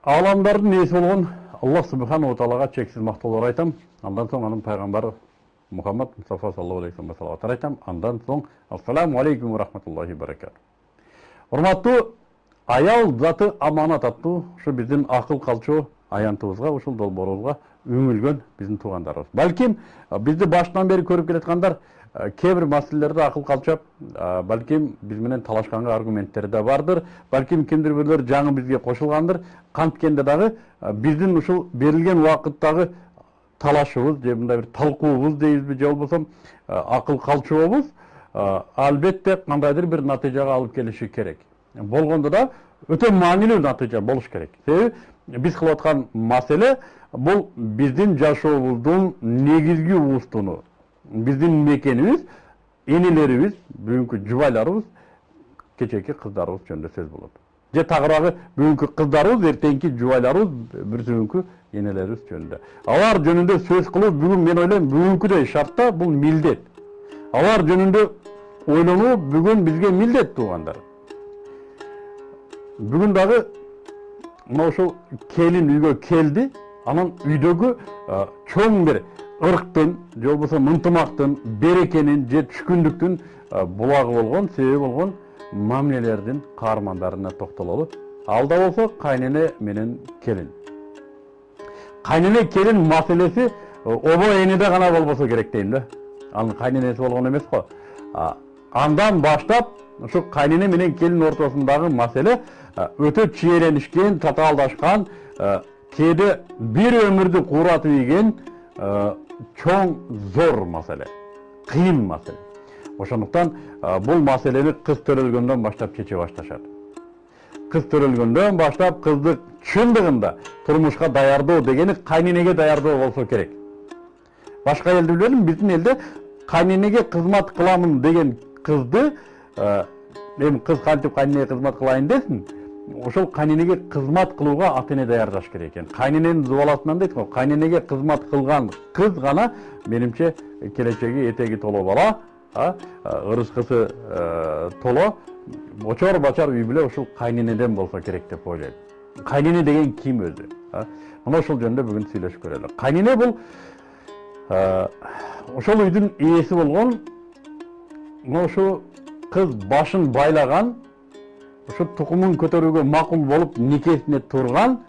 Аламдардың есі болған Аллах Субхану Тағалаға чексіз мақтаулар айтам. Андан соң аның пайғамбары Мұхаммад Мұстафа саллаллаху алейхи ва саллам айтам. Андан соң ассаламу алейкум ва рахматуллахи баракату. Урматтуу аял заты аманат аттуу ушу биздин акыл калчу аянтыбызга, ушул долбоорубузга үңүлгөн биздин туугандарыбыз. Балким бизди баштан бери көрүп келаткандар кээ бир маселелерде акыл калчап, балким биз менен талашканга аргументтери да бардыр. Балким кимдир бирлер жаңы бизге кошулгандыр. Канткенде дагы биздин ушул берилген убакыттагы талашыбыз, же мындай бир талкуубуз дейбизби, же болбосо акыл калчубуз албетте кандайдыр бир натыйжага алып келиши керек. Болгондо да өтө маанилүү натыйжа болуш керек. Себеби биз кылып аткан маселе бул биздин жашообуздун негизги устуну, биздин мекенибиз, энелерибиз, бүгүнкү жубайларыбыз, кечээки кыздарыбыз жөнүндө сөз болот. Же тагыраагы бүгүнкү кыздарыбыз, эртеңки жубайларыбыз, бүрсүңкү энелерибиз жөнүндө. Алар жөнүндө сөз кылуу бүгүн мен ойлойм бүгүнкүдөй шартта бул милдет. Алар жөнүндө ойлонуу бүгүн бизге милдет туугандар. Бүгүн дагы мына ошол келин үйгө келди, анан үйдөгү чоң бир ырктын, же болбосо ынтымактын, берекенин, же түшкүндүктүн булагы болгон, себеби болгон мамилелердин каармандарына токтололу. Алда болсо кайнене менен келин. Кайнене келин маселеси обо эниде гана болбосо керек дейм да. Анын кайненеси болгон эмес го. Андан баштап ушу кайнене менен келин ортосундагы маселе өтө чиеленишкен, татаалдашкан, кээде бир өмүрдү кууратып ийген чоң зор маселе, кыйын маселе. Ошондуктан бул маселени кыз төрөлгөндөн баштап чече башташат. Кыз төрөлгөндөн баштап кызды чындыгында турмушка даярдоо дегени кайненеге даярдоо болсо керек. Башка элди билбедим, биздин элде кайненеге кызмат кыламын деген кызды, эми кыз кантип кайненеге кызмат кылайын десин, ошол кайненеге кызмат кылууга ата-эне даярдаш керек экен. Кайнененин зубаласынан дейт го, кайненеге кызмат кылган кыз гана менимче келечеги этеги толо бала, ырыскысы толо, очор бачар үй бүлө ушул кайненеден болсо керек деп ойлойм. Кайнене деген ким өзү? Мына ошол жөнүндө бүгүн сүйлөшүп көрөлү. Кайнене бул ошол үйдүн ээси болгон, мына ошо кыз башын байлаган, ошо тукумун көтөрүүгө макул болуп никесине турган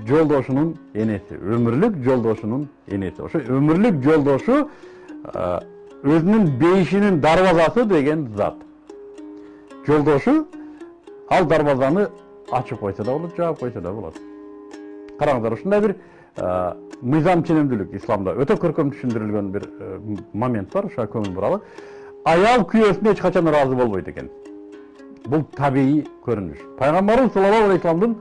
жолдошунун энеси, өмүрлүк жолдошунун энеси. Ошо өмүрлүк жолдошу өзүнүн бейишинин дарбазасы деген зат. Жолдошу ал дарбазаны ачып койсо да болот, жаап койсо да болот. Караңыздар, ушундай бир мыйзам ченемдүүлүк исламда өтө көркөм түшүндүрүлгөн бир момент бар, ошо көңүл буралы. Аял күйөөсүнө эч качан ыраазы болбойт экен. Бул табигый көрүнүш. Пайгамбарыбыз саллаллаху алейхи вассаламдын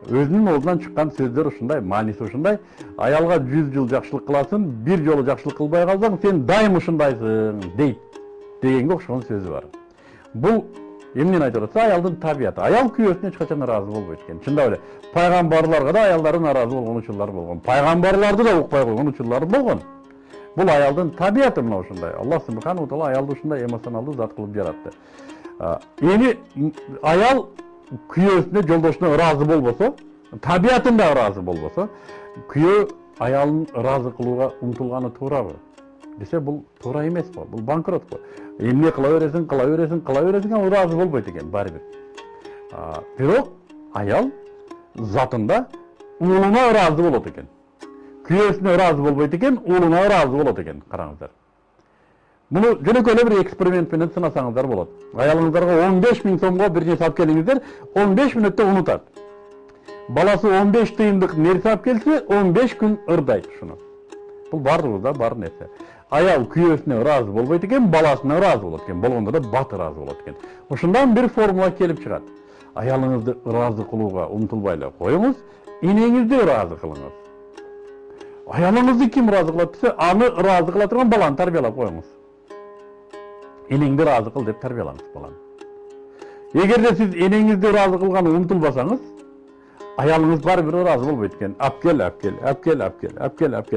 өзүнүн оозунан чыккан сөздөр ушундай, мааниси ушундай. Аялга 100 жыл жакшылык кыласың, бир жолу жакшылык кылбай калсаң, сен дайым ушундайсың дейт дегенге окшогон сөзү бар. Бул эмнени айтып атат? Аялдын табияты. Аял күйөөсүнө эч качан ыраазы болбойт экен. Чындап эле. Пайгамбарларга да аялдары наразы болгон учурлар болгон. Пайгамбарларды да укпай койгон учурлар болгон. Бул аялдын табияты мына ушундай. Аллах Субхану Тағала аялды ушундай эмоционалдуу зат кылып жаратты. Эми аял күйөөсүнө, жолдошуна ыраазы болбосо, табиятында ыраазы болбосо, күйөө аялын ыраазы кылууга умтулганы туурабы? Десе бул туура эмес го, бул банкрот го. Эмне кыла бересиң, ал ыраазы болбойт экен баары бир. Бирок аял затында уулуна ыраазы болот экен. Күйөөсүнө ыраазы болбойт экен, уулуна ыраазы болот экен, караңыздар. Муну жөнөкөй эле бир эксперимент менен сынасаңыздар болот. Аялыңыздарга 15 000 сомго бир нерсе алып келиңиздер, 15 мүнөттө унутат. Баласы 15 тыйындык нерсе алып келсе, 15 күн ырдайт ушуну. Бул бардыгыбызда бар нерсе. Аял күйөөсүнө ыраазы болбойт экен, баласына ыраазы болот экен, болгондо да бат ыраазы болот экен. Ошондон бир формула келип чыгат. Аялыңызды ыраазы кылууга умтулбай эле коюңуз, энеңизди ыраазы кылыңыз. Аялыңызды ким ыраазы кылат десе, аны ыраазы кыла турган баланы тарбиялап коюңуз. Энеңди ыраазы кыл деп тарбиялаңыз баланы. Эгерде сиз энеңизди ыраазы кылганы умтулбасаңыз, аялыңыз баары бир ыраазы болбойт экен. Апкел,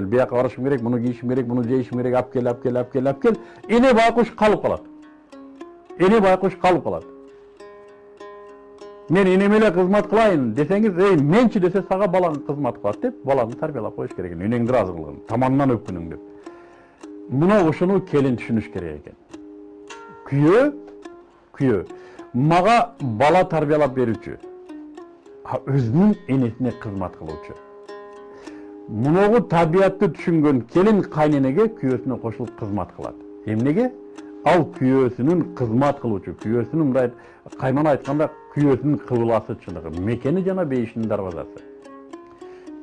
бияка барышым керек, муну кийишим керек, муну жейишим керек, апкел. Эне байкуш калып калат. мен энеме эле кызмат кылайын десеңиз, менчи десе сага балаң кызмат кылат деп, баланы тарбиялап коюш керек экен, энеңди ыраазы кылгын, таманынан өпкүнүң деп. Мына ушуну келин түшүнүш керек экен. Күйөө мага бала тарбиялап берүүчү, өзүнүн энесине кызмат кылуучу. Муногу табиятты түшүнгөн келин кайненеге күйөөсүнө кошулуп кызмат кылат. Эмнеге? Ал күйөөсүнүн кызмат кылуучу, күйөөсүнүн мындай каймана айтканда күйөөсүнүн кыбыласычылыгы, мекени жана бейишинин дарбазасы.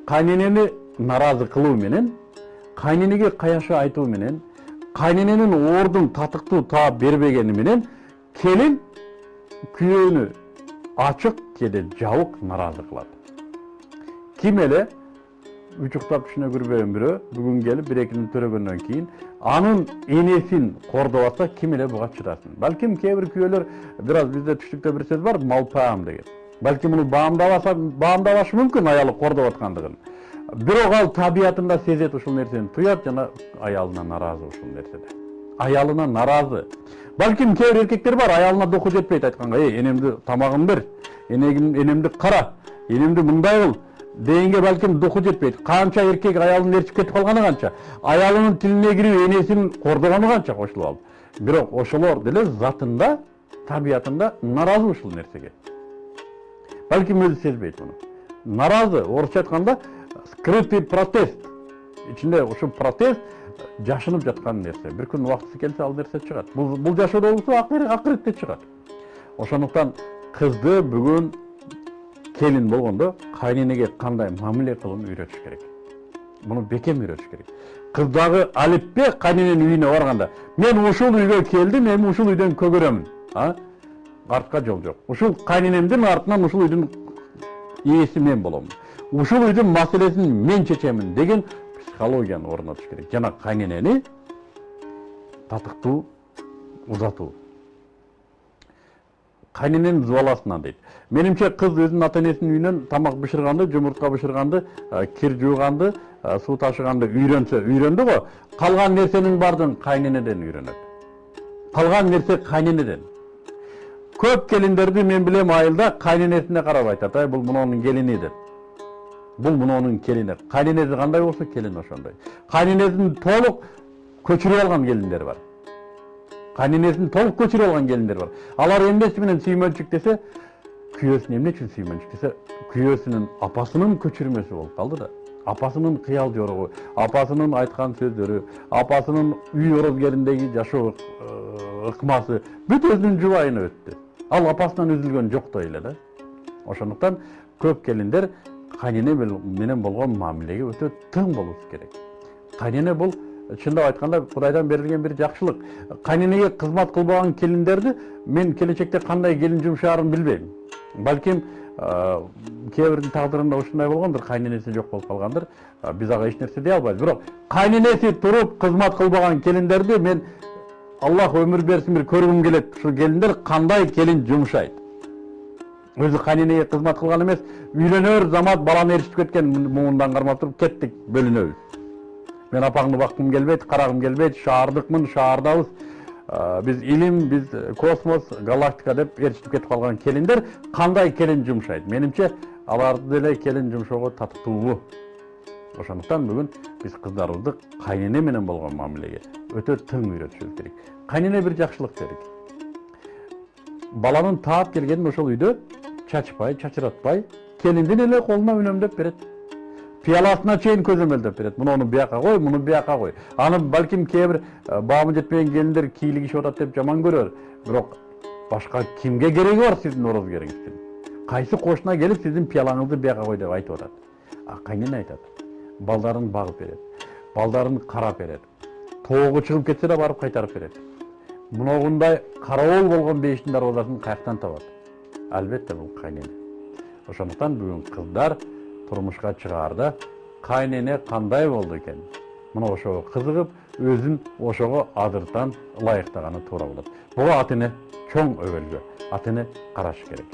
Кайненени наразы кылуу менен, кайненеге каяшы айтуу менен, кайнененин ордун татыктуу таап бербегени менен келин күйөөнү ачык кеде жабык наразы кылат. Ким эле учуктап түшүнө кирбеген бирөө бүгүн келип бир экини төрөгөндөн кийин анын энесин кордоп атса ким эле буга чыдасын. Балким кээ бир күйөөлөр бир аз бизде түштүктө бир сөз бар, малпаам деген. Балким муну баамдабашы мүмкүн аялы кордоп аткандыгын. Бирок ал табиятында сезет ушул нерсени, туят жана аялына наразы ушул нерседе. Аялына наразы. Балким кээ бир эркектер бар, аялына духу жетпейт айтканга, энемди тамагын бер, энемди кара, энемди мындай кыл дегенге балким духу жетпейт. Канча эркек аялын ээрчип кетип калганы канча, аялынын тилине кирип энесин кордогону канча кошулуп алып. Бирок ошолор деле затында, табиятында наразы ушул нерсеге. Балким өзү сезбейт муну. Наразы, орусча айтканда, скрытый протест. Ичинде ушул протест жашынып жаткан нерсе. Бир күн убактысы келсе ал нерсе чыгат. Бул жашоодо болсо акырытта чыгат. Ошондуктан кызды бүгүн келин болгондо кайненеге кандай мамиле кылууну үйрөтүш керек. Муну бекем үйрөтүш керек. Кыз дагы алиппе кайнененин үйүнө барганда, мен ушул үйгө келдим, эми ушул үйдөн көгөрөмүн. Артка жол жок. Ушул кайненемдин артынан ушул үйдүн ээси мен болом. Ушул үйдүн маселесин мен чечемин деген психологияны орнотуш керек. Жана кайненени татыктуу узатуу. Кайнененин зубаласынан дейт. Менимче кыз өзүнүн ата-энесинин үйүнөн тамак бышырганды, жумуртка бышырганды, кир жууганды, суу ташыганды үйрөндү го, калган нерсенин баардыгын кайненеден үйрөнөт. Калган нерсе кайненеден. Көп келиндерди мен билем айылда кайненесине карап айтат, бул мунунун келини деп. Бул мунунун келини. Кайненеси кандай болсо келин ошондой. Кайненесин толук көчүрүп алган келиндер бар. Кайненесин толук көчүрүп алган келиндер бар. Алар эмнеси менен сүймөнчүк десе, күйөөсүн эмне үчүн сүймөнчүк десе, күйөөсүнүн апасынын көчүрмөсү болуп калды да. Апасынын кыял жорогу, апасынын айткан сөздөрү, апасынын үй орозгериндеги жашоо ыкмасы бүт өзүнүн жубайына өттү. Ал апасынан үзүлгөн жоктой эле да. Ошондуктан көп келиндер кайнене менен болгон мамилеге өтө тың болушу керек. Кайнене бул чындап айтканда Кудайдан берилген бир жакшылык. Кайненеге кызмат кылбаган келиндерди мен келечекте кандай келин жумшаарын билбейм. Балким кээ бирдин тагдырында ушундай болгондур, кайненеси жок болуп калгандыр. Биз ага эч нерсе дей албайбыз. Бирок кайненеси туруп кызмат кылбаган келиндерди мен Аллах өмүр берсин бир көргүм келет. Ушул келиндер кандай келин жумшайт. Өзү кайненеге кызмат кылган эмес, үйлөнөр замат баланы ээрчитип кеткен муундан кармап туруп кеттик, бөлүнөбүз. Мен апаңды баккым келбейт, карагым келбейт, шаардыкмын, шаардабыз. Биз илим, биз космос, галактика деп ээрчитип кетип калган келиндер кандай келин жумшайт? Менимче аларды деле келин жумшоого татыктуу. Ошондуктан бүгүн биз кыздарыбызды кайнене менен болгон мамилеге өтө тың үйрөтүшүбүз керек. Кайнене бир жакшылык берет. Баланын таап келгенин ошол үйдө чачпай, чачыратпай, келиндин эле колуна үнөмдөп берет. Пияласына чейин көзөмөлдөп берет. Муну бияка кой, муну бияка кой. Аны балким кээ бир баамы жетпеген келиндер кийлигишип атат деп жаман көрөр. Бирок башка кимге кереги бар сиздин орозгериңиздин? Кайсы кошуна келип сиздин пиялаңызды бияка кой деп айтып атат. Кайнене айтат. Балдарын багып берет. Балдарын карап берет. Тоого чыгып кетсе да барып кайтарып берет. Мундай кароол болгон бейиштин дарбазасын каяктан табат? Албетте бул кайнене. Ошондуктан бүгүн кыздар турмушка чыгаарда кайнене кандай болду экен? Мына ошого кызыгып, өзүн ошого адыртан ылайыктаганы туура болот. Буга ата-эне чоң өбөлгө, ата-эне караш керек.